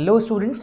Hello students,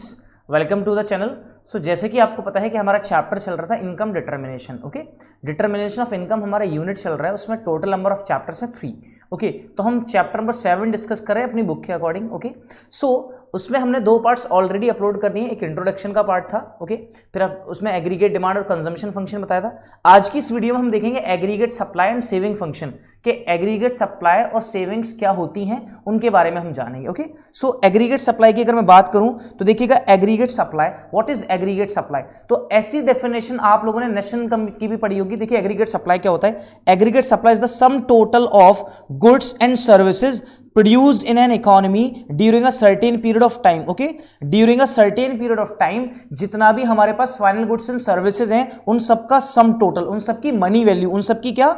welcome to the channel. So जैसे कि आपको पता है कि हमारा चैप्टर चल रहा था income determination. Okay, determination of income हमारा यूनिट चल रहा है, उसमें टोटल नंबर ऑफ चैप्टर्स है 3। ओके, तो हम चैप्टर नंबर 7 डिस्कस कर रहे हैं अपनी बुक के अकॉर्डिंग। ओके, सो उसमें हमने 2 पार्ट्स ऑलरेडी अपलोड कर दिए। एक इंट्रोडक्शन का पार्ट था, ओके, फिर उसमें एग्रीगेट डिमांड और कंजम्पशन फंक्शन बताया था। आज की इस वीडियो में हम देखेंगे aggregate supply and saving function के एग्रीगेट सप्लाई और सेविंग्स क्या होती हैं उनके बारे में हम जानेंगे। ओके, सो एग्रीगेट सप्लाई की अगर मैं बात करूं तो देखिएगा aggregate supply, what is aggregate supply. तो ऐसी डेफिनेशन आप लोगों ने नेशनल इनकम की भी पढ़ी होगी। देखिए एग्रीगेट सप्लाई क्या होता है। Aggregate supply is the sum total of goods and services produced in an economy during a certain period of time. Okay, during a certain period of time जितना भी हमारे पास फाइनल गुड्स एंड सर्विसेज हैं उन सबका sum total, उन सबकी money value, उन सबकी क्या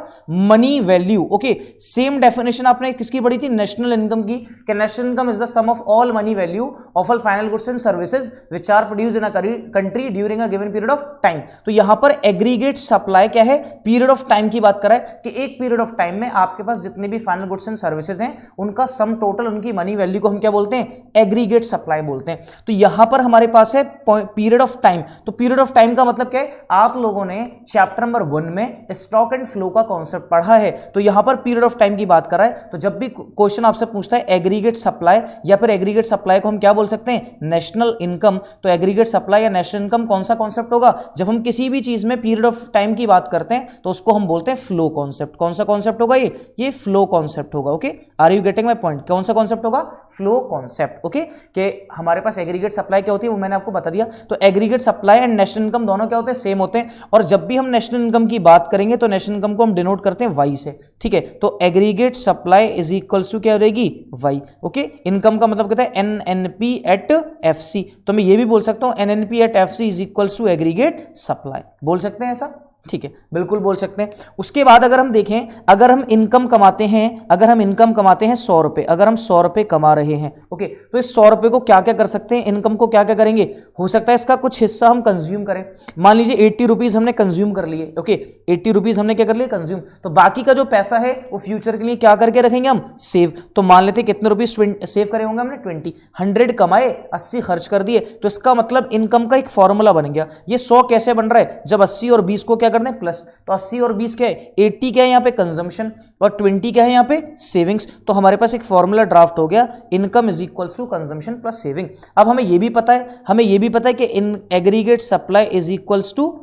money value. Okay, same definition आपने किसकी पढ़ी थी, नेशनल इनकम की, कि national income is the sum of all money value of all final goods and services which are produced in a country during a given period of time. तो यहां पर aggregate supply क्या है, period of time की बात कर रहा है कि एक पीरियड ऑफ टाइम में आपके पास जितने भी फाइनल गुड्स एंड सर्विसेज हैं उनका सम टोटल, उनकी मनी वैल्यू को हम क्या बोलते हैं, एग्रीगेट सप्लाई बोलते हैं। तो यहां पर हमारे पास है पीरियड ऑफ टाइम। तो पीरियड ऑफ टाइम का मतलब क्या है, आप लोगों ने चैप्टर नंबर 1 में स्टॉक एंड फ्लो का कॉन्सेप्ट पढ़ा है। तो यहां पर पीरियड ऑफ टाइम की बात कर रहा है। तो जब भी क्वेश्चन आपसे पूछता है एग्रीगेट सप्लाई या फिर एग्रीगेट सप्लाई को हम क्या बोल सकते हैं, नेशनल इनकम। तो एग्रीगेट सप्लाई या नेशनल इनकम कौन सा कॉन्सेप्ट होगा, जब हम किसी भी चीज में पीरियड ऑफ टाइम की बात करते हैं तो उसको हम बोलते हैं फ्लो कॉन्सेप्ट। कौन सा कॉन्सेप्ट होगा, ये फ्लो कॉन्सेप्ट होगा। Okay, are you getting my point. कौन सा कॉन्सेप्ट होगा, फ्लो कॉन्सेप्ट। ओके, कि हमारे पास एग्रीगेट सप्लाई क्या होती है वो मैंने आपको बता दिया। तो aggregate supply and national income दोनों क्या होते हैं, सेम होते हैं। और जब भी हम नेशनल इनकम की बात करेंगे तो नेशनल इनकम को हम डिनोट करते हैं वाई से। ठीक है, तो aggregate supply is equals to क्या हो रहेगी, वाई। ओके, इनकम का मतलब कहता है एनएनपी एट एफसी। तो मैं ये भी बोल सकता हूं NNP at FC is equals to aggregate supply. बोल सकते हैं ऐसा, ठीक है, बिल्कुल बोल सकते हैं। उसके बाद अगर हम देखें, अगर हम इनकम कमाते हैं 100 रुपए, अगर हम 100 रुपए कमा रहे हैं, ओके, तो इस 100 रुपए को क्या क्या कर सकते हैं, इनकम को क्या क्या करेंगे, हो सकता है इसका कुछ हिस्सा हम कंज्यूम करें। मान लीजिए 80 रुपीज हमने कंज्यूम कर लिए। ओके, 80 रुपीज हमने क्या कर लिए, कंज्यूम। तो बाकी का जो पैसा है वो फ्यूचर के लिए क्या करके रखेंगे हम, सेव। तो मान लेते कितने रुपीज सेव करे होंगे हमने, 20। 100 कमाए, 80 खर्च कर दिए। तो इसका मतलब इनकम का एक फॉर्मूला बन गया। ये 100 कैसे बन रहा है, जब 80 और 20 को क्या करते हैं प्लस। तो 80 और 20 क्या है, 80 क्या है यहाँ पे कंजम्पशन और 20 क्या है यहाँ पे सेविंग्स। तो हमारे पास एक फॉर्मूला ड्राफ्ट हो गया, income is equals to consumption plus saving. अब हमें ये भी पता है कि इन aggregate supply is equals to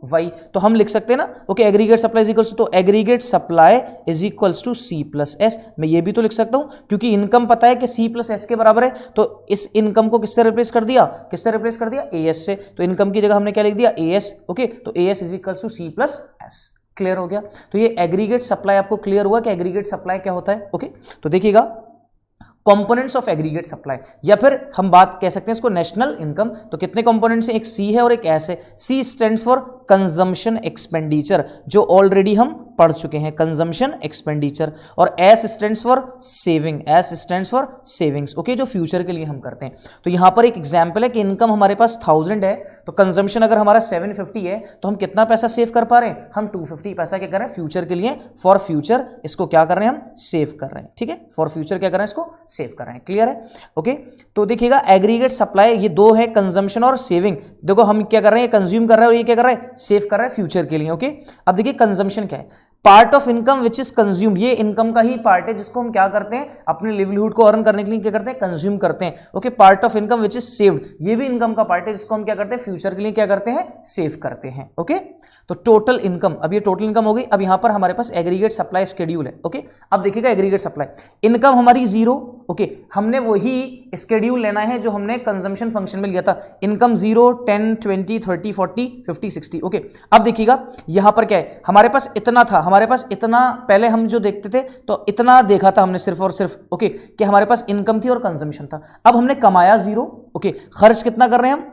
Y. तो हम लिख सकते हैं ना, okay, aggregate supply is equals to, तो aggregate supply is equals to C plus S. मैं ये भी तो लिख सकता हूं क्योंकि इनकम पता है कि सी प्लस एस के बराबर है। तो इस इनकम को किससे रिप्लेस कर दिया, ए एस से। तो इनकम की जगह हमने क्या लिख दिया, ए एस। ओके, तो A S is equals to C plus S. Clear हो गया। तो ये एग्रीगेट सप्लाई आपको क्लियर हुआ कि एग्रीगेट सप्लाई क्या होता है। ओके, तो देखिएगा कंपोनेंट्स ऑफ एग्रीगेट सप्लाई, या फिर हम बात कह सकते हैं इसको नेशनल इनकम। तो कितने कंपोनेंट्स हैं, एक सी है और एक एस है। C stands for consumption expenditure, जो ऑलरेडी हम पढ़ चुके हैं, कंजम्पशन एक्सपेंडिचर। और S stands for savings, okay, जो फ्यूचर के लिए हम करते हैं। तो यहां पर एक एग्जांपल है कि इनकम हमारे पास 1000 है, तो कंजम्पशन अगर हमारा 750 है, तो हम कितना पैसा सेव कर पा रहे हैं, हम 250 पैसा क्या कर रहे हैं फ्यूचर के लिए, फॉर फ्यूचर इसको क्या कर रहे हैं, हम सेव कर रहे हैं। ठीक है, फॉर फ्यूचर क्या कर रहे हैं, इसको सेव कर रहे हैं। क्लियर है। ओके, तो देखिएगा एग्रीगेट सप्लाई ये 2 है, कंजम्पशन और सेविंग। देखो हम क्या कर रहे हैं, कंज्यूम कर रहे हैं और ये क्या कर रहा है, सेव कर रहा है फ्यूचर के लिए। ओके, अब देखिए कंजम्पशन क्या है, part of income which is consumed. ये इनकम का ही पार्ट है जिसको हम क्या करते हैं, अपने लिवलीहुड को अर्न करने के लिए क्या करते हैं, कंज्यूम करते हैं। Okay, part of income which is saved, ये भी इनकम का पार्ट है जिसको हम क्या करते हैं, फ्यूचर के लिए क्या करते हैं, सेव करते हैं। ओके, तो टोटल इनकम, अब ये टोटल इनकम हो गई। अब यहां पर हमारे पास एग्रीगेट सप्लाई शेड्यूल है। ओके, अब देखिएगा एग्रीगेट सप्लाई, इनकम हमारी 0। ओके, हमने वही शेड्यूल लेना है जो हमने कंजम्पशन फंक्शन में लिया था, इनकम 0, 10, 20, 30, 40, 50, 60। ओके, अब देखिएगा यहां पर क्या है, हमारे पास इतना था, हमारे पास इतना, पहले हम जो देखते थे तो इतना देखा था हमने सिर्फ और सिर्फ। ओके, कि हमारे पास इनकम थी और कंजम्पशन था। अब हमने कमाया 0। ओके, खर्च कितना कर रहे हैं हम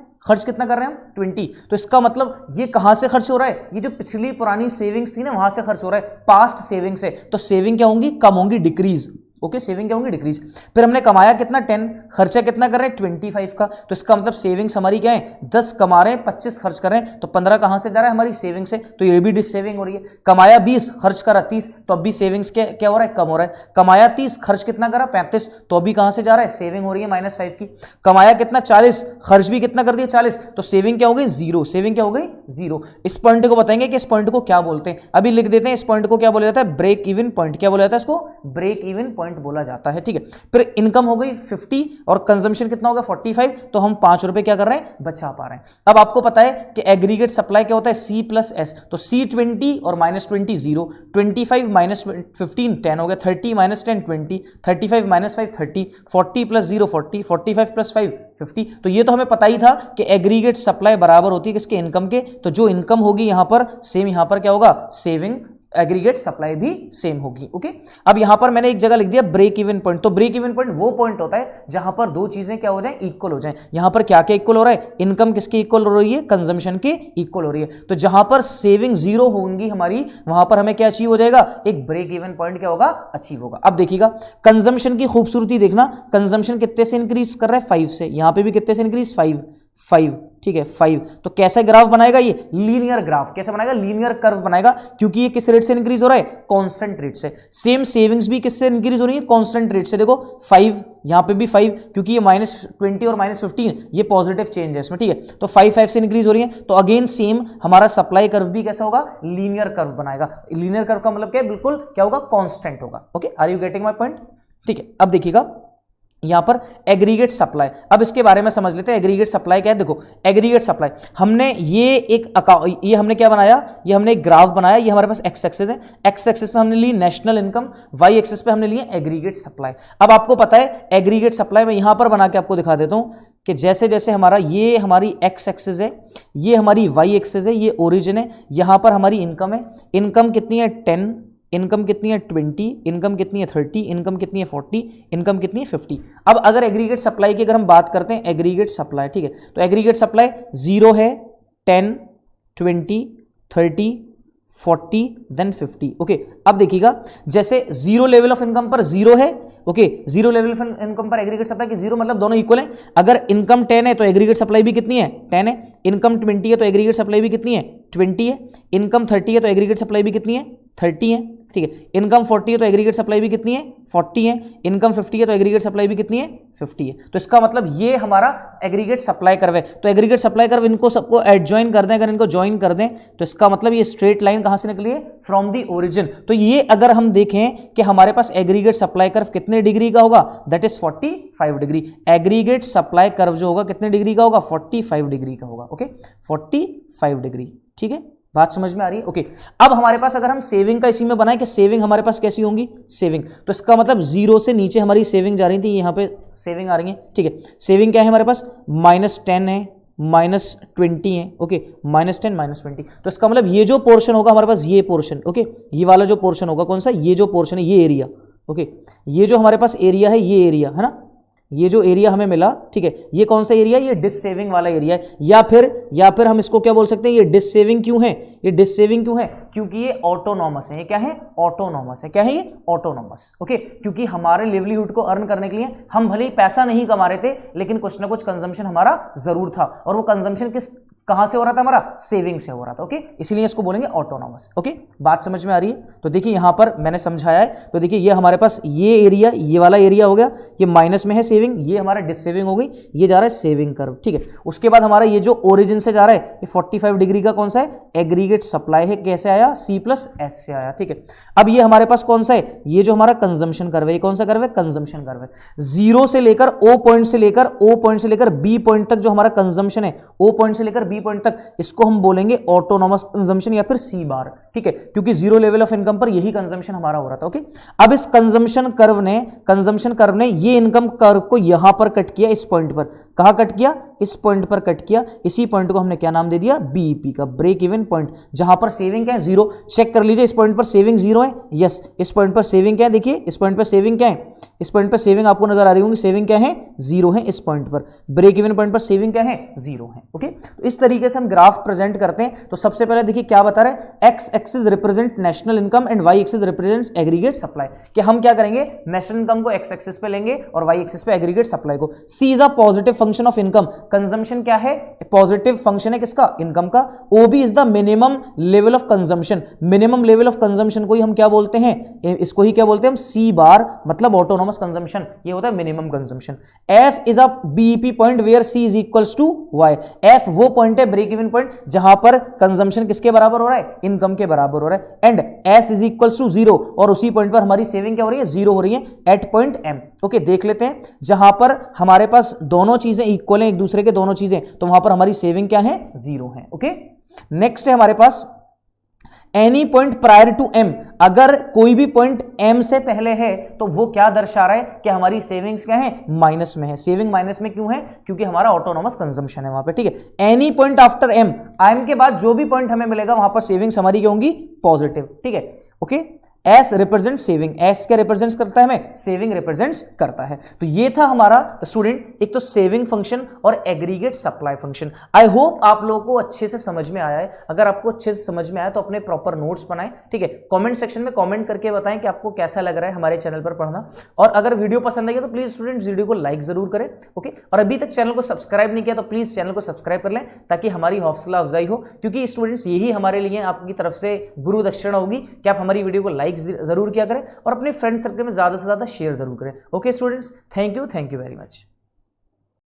20। तो इसका मतलब ये कहां से खर्च हो रहा है, ये जो पिछली पुरानी सेविंग्स थी ना वहां से खर्च हो रहा है, पास्ट सेविंग से। तो सेविंग क्या होंगी, कम होंगी, डिक्रीज। ओके, सेविंग क्या होंगी, डिक्रीज। फिर हमने कमाया कितना 10, खर्चा कितना कर रहे हैं 25 का, तो इसका मतलब सेविंग्स हमारी क्या है 10 कमा रहे हैं 25 खर्च कर रहे हैं, तो 15 कहां से जा रहा है हमारी सेविंग से, तो ये भी डिससेविंग हो रही है। कमाया 20 खर्च करा 30, तो अब भी सेविंग्स क्या हो रहा है, कम हो रहा है। कमाया 30 खर्च कितना करा 35, तो अभी कहां से जा रहा है, सेविंग हो रही है -5 की। कमाया कितना 40, खर्च भी कितना कर दिया 40, तो सेविंग क्या हो गई जीरो, सेविंग क्या हो गई जीरो। इस पॉइंट को बताएंगे कि इस पॉइंट को क्या बोलते हैं, अभी लिख देते हैं। इस पॉइंट को क्या बोला जाता है, ब्रेक इवन पॉइंट। क्या बोला जाता है इसको, ब्रेक इवन पॉइंट बोला जाता है, ठीक है। फिर इनकम हो गई 50 और कंजम्पशन कितना होगा 45, तो हम 5 रुपए क्या कर रहे हैं, बचा पा रहे हैं। अब आपको पता है कि एग्रीगेट सप्लाई क्या होता है, C प्लस S, तो C 20 और -20 0, 25 -15 10 हो गया, 30 -10 20, 35 -5 30, 40 + 0 40, 45 + 5 50। तो ये तो हमें पता ही था कि एग्रीगेट सप्लाई बराबर होती है किसके, इनकम के। तो जो इनकम होगी यहां पर सेम यहां पर क्या होगा, सेविंग, एग्रीगेट सप्लाई भी सेम होगी, ओके। अब यहां पर मैंने एक जगह लिख दिया ब्रेक इवन पॉइंट, तो ब्रेक इवन पॉइंट वो पॉइंट होता है जहां पर दो चीजें क्या हो जाएं, इक्वल हो जाएं। यहां पर क्या क्या इक्वल हो रहा है, इनकम किसके इक्वल हो रही है, कंजम्पशन के इक्वल हो रही है। तो जहां पर सेविंग जीरो होंगी हमारी, वहां पर हमें क्या अचीव हो जाएगा, एक ब्रेक इवन पॉइंट क्या होगा, अचीव होगा। अब देखिएगा कंजम्पशन की खूबसूरती देखना, कंजम्पशन कितने से इंक्रीज कर रहा है 5 से, यहां पे भी कितने से इंक्रीज 5, ठीक है 5। तो कैसा ग्राफ बनाएगा ये, लीनियर ग्राफ। कैसे बनाएगा, लीनियर कर्व बनाएगा, क्योंकि ये किस रेट से इंक्रीज हो रहा है, कांस्टेंट रेट से। सेम सेविंग्स भी किससे इंक्रीज हो रही है, कांस्टेंट रेट से। देखो 5, यहां पे भी 5, क्योंकि ये -20 और -15 ये पॉजिटिव चेंज है इसमें, ठीक है। तो 5 से इंक्रीज हो रही है, तो अगेन सेम हमारा सप्लाई कर्व भी कैसा होगा, लीनियर कर्व बनाएगा। लीनियर कर्व का मतलब क्या है, बिल्कुल क्या होगा, कांस्टेंट होगा, okay. Are you getting my point, ठीक है। अब देखिएगा यहां पर एग्रीगेट सप्लाई, अब इसके बारे में समझ लेते हैं। एग्रीगेट सप्लाई क्या है, देखो एग्रीगेट सप्लाई हमने ये हमने क्या बनाया, ये हमने एक ग्राफ बनाया। ये हमारे पास एक्स एक्सिस है, एक्स एक्सिस पे हमने ली नेशनल इनकम, वाई एक्सिस पे हमने लिए एग्रीगेट सप्लाई। अब आपको पता है एग्रीगेट सप्लाई में यहां पर बना के आपको दिखा देता हूं कि जैसे जैसे हमारा ये हमारी एक्स एक्सिस है, ये हमारी वाई एक्सिस है, ये ओरिजिन है, यहां पर हमारी इनकम है। इनकम कितनी है 10, इनकम कितनी है 20, इनकम कितनी है 30, इनकम कितनी है 40, इनकम कितनी है 50। अब अगर एग्रीगेट सप्लाई की अगर हम बात करते हैं, एग्रीगेट सप्लाई, ठीक है, तो एग्रीगेट सप्लाई 0 है, 10, 20, 30, 40 देन 50, ओके। अब देखिएगा जैसे जीरो लेवल ऑफ इनकम पर 0 है, okay, zero level of income पर एग्रीगेट सप्लाई की 0 मतलब दोनों इक्वल है। अगर इनकम 10 है तो एग्रीगेट सप्लाई भी कितनी है 10 है। इनकम 20 है तो एग्रीगेट सप्लाई भी कितनी है 20 है। इनकम 30 है तो एग्रीगेट सप्लाई भी कितनी है 30 है, ठीक है। इनकम 40 है तो एग्रीगेट सप्लाई भी कितनी है 40 है। इनकम 50 है तो एग्रीगेट सप्लाई भी कितनी है 50 है। तो इसका मतलब ये हमारा एग्रीगेट सप्लाई कर्व है। तो एग्रीगेट सप्लाई कर्व इनको सबको एडजॉइन कर दें, अगर इनको ज्वाइन कर दें तो इसका मतलब ये स्ट्रेट लाइन कहां से निकली है, फ्रॉम दी ओरिजिन। तो ये अगर हम देखें कि हमारे पास एग्रीगेट सप्लाई कर्व कितने डिग्री का होगा, that is 45 degree. Aggregate supply curve जो होगा कितने डिग्री का होगा, 45 डिग्री का होगा, ओके 45 डिग्री, ठीक है। बात समझ में आ रही है, ओके। अब हमारे पास अगर हम सेविंग का इसी में बनाए कि सेविंग हमारे पास कैसी होंगी, सेविंग, तो इसका मतलब 0 से नीचे हमारी सेविंग जा रही थी, यहां पे सेविंग आ रही है, ठीक है। सेविंग क्या है हमारे पास, -10 है, -20 है, ओके, -10 -20। तो इसका मतलब ये जो पोर्शन होगा हमारे पास, ये पोर्शन, ओके, ये वाला जो पोर्शन होगा कौन सा, ये जो पोर्शन है, ये एरिया, ओके, ये जो हमारे पास एरिया है, ये एरिया है ना, ये जो एरिया हमें मिला, ठीक है, ये कौन सा एरिया है, ये डिससेविंग वाला एरिया है। या फिर हम इसको क्या बोल सकते हैं, ये डिससेविंग क्यों है, ये डिससेविंग क्यों है, क्योंकि ये ऑटोनॉमस है। ये क्या है, ऑटोनॉमस है। क्या है ये, ऑटोनॉमस, ओके। क्योंकि हमारे लिवलीहुड को अर्न करने के लिए हम भले ही पैसा नहीं कमा रहे थे, लेकिन कुछ ना कुछ कंजम्पशन हमारा जरूर था, और वो कंजम्पशन कहां से हो रहा था, हमारा सेविंग से हो रहा था, ओके। इसलिए इसको बोलेंगे ऑटोनॉमस, ओके। बात समझ में आ रही है। तो देखिए यहां पर मैंने समझाया है, तो देखिए ये हमारे पास ये एरिया, ये वाला एरिया हो गया, ये माइनस में है सेविंग, ये हमारा डिससेविंग हो गई, ये जा रहा है सेविंग कर्व, ठीक है। उसके बाद हमारा ये जो ओरिजिन से जा रहा है, ये 45 डिग्री का कौन सा है, एग्रीगेट सप्लाई है। कैसे आया, C + S से आया, ठीक है। अब ये हमारे पास कौन सा है, ये जो हमारा कंजम्पशन कर्व है, ये कौन सा कर्व है, कंजम्पशन कर्व है। 0 से लेकर O पॉइंट से लेकर B पॉइंट तक जो हमारा कंजम्पशन है, O पॉइंट से लेकर B पॉइंट तक, इसको हम बोलेंगे ऑटोनॉमस कंजम्पशन या फिर C बार, ठीक है, क्योंकि 0 लेवल ऑफ इनकम पर यही कंजम्पशन हमारा हो रहा था, ओके। अब इस कंजम्पशन कर्व ने ये इनकम कर्व को यहां पर कट किया, इस पॉइंट पर। कहां कट किया, इस पॉइंट पर कट किया। इसी पॉइंट को हमने क्या नाम दे दिया, BEP का, ब्रेक इवन पॉइंट, जहां पर सेविंग क्या है जीरो। चेक कर लीजिए इस पॉइंट पर सेविंग जीरो है, यस इस पॉइंट पर सेविंग क्या है, देखिए इस पॉइंट पर सेविंग क्या है, इस पॉइंट पर सेविंग आपको नजर आ रही होंगी, सेविंग क्या है, जीरो है इस पॉइंट पर, ब्रेक इवन पॉइंट पर सेविंग क्या है, जीरो है। ओके, तो इस तरीके से हम ग्राफ प्रेजेंट करते हैं। तो सबसे पहले देखिए क्या बता रहा है, X axis represent national income and Y axis represents aggregate supply, कि हम क्या करेंगे, नेशनल इनकम को एक्स एक्सिस पे लेंगे और वाई एक्सिस पे एग्रीगेट सप्लाई को। C is a positive function of income, consumption क्या है, पॉजिटिव फंक्शन है किसका, इनकम का। O B is the minimum level of consumption, minimum level of consumption को ही हम क्या बोलते हैं, इसको ही क्या बोलते हैं हम, सी बार, मतलब ऑटोनोमस कंजम्पशन, ये होता है minimum consumption. F is a BEP point where C is equals to Y, F वो पॉइंट है, ब्रेक इवन पॉइंट, जहां पर कंजम्पशन किसके बराबर हो रहा है, इनकम के बराबर हो रहा है। And S is equals to zero, और उसी पॉइंट पर हमारी सेविंग क्या हो रही है, जीरो हो रही है एट पॉइंट एम। ओके, देख लेते हैं, जहां पर हमारे पास दोनों चीजें इक्वल हैं एक दूसरे के, दोनों चीजें, तो वहां पर हमारी सेविंग क्या है, जीरो है। ओके, नेक्स्ट है हमारे पास any point prior to M, अगर कोई भी पॉइंट एम से पहले है तो वो क्या दर्शा रहा है कि हमारी सेविंग्स क्या है, माइनस में है। सेविंग माइनस में क्यों है, क्योंकि हमारा ऑटोनोमस कंजम्पशन है वहां पे, ठीक है। Any point after M, M के बाद जो भी पॉइंट हमें मिलेगा वहां पर सेविंग्स हमारी क्या होंगी, पॉजिटिव, ठीक है। Okay, S represent saving, S क्या रिप्रेजेंट करता है हमें, सेविंग रिप्रेजेंट्स करता है। तो ये था हमारा स्टूडेंट एक तो सेविंग फंक्शन और aggregate supply function. I hope आप लोगों को अच्छे से समझ में आया है। अगर आपको अच्छे से समझ में आया तो अपने प्रॉपर नोट्स बनाएं, ठीक है। कमेंट सेक्शन में कमेंट करके बताएं कि आपको कैसा लग रहा है हमारे चैनल पर पढ़ना, और अगर वीडियो पसंद आई तो प्लीज स्टूडेंट वीडियो को लाइक जरूर करें। ओके, और अभी तक चैनल को सब्सक्राइब नहीं किया तो प्लीज चैनल को सब्सक्राइब कर लें ताकि हमारी हौसला अफजाई हो, क्योंकि स्टूडेंट्स यही हमारे लिए आपकी तरफ से गुरु दक्षिणा होगी कि आप हमारी वीडियो को लाइक जरूर किया करें और अपने फ्रेंड सर्कल में ज्यादा से ज्यादा शेयर जरूर करें। Okay students, thank you very much.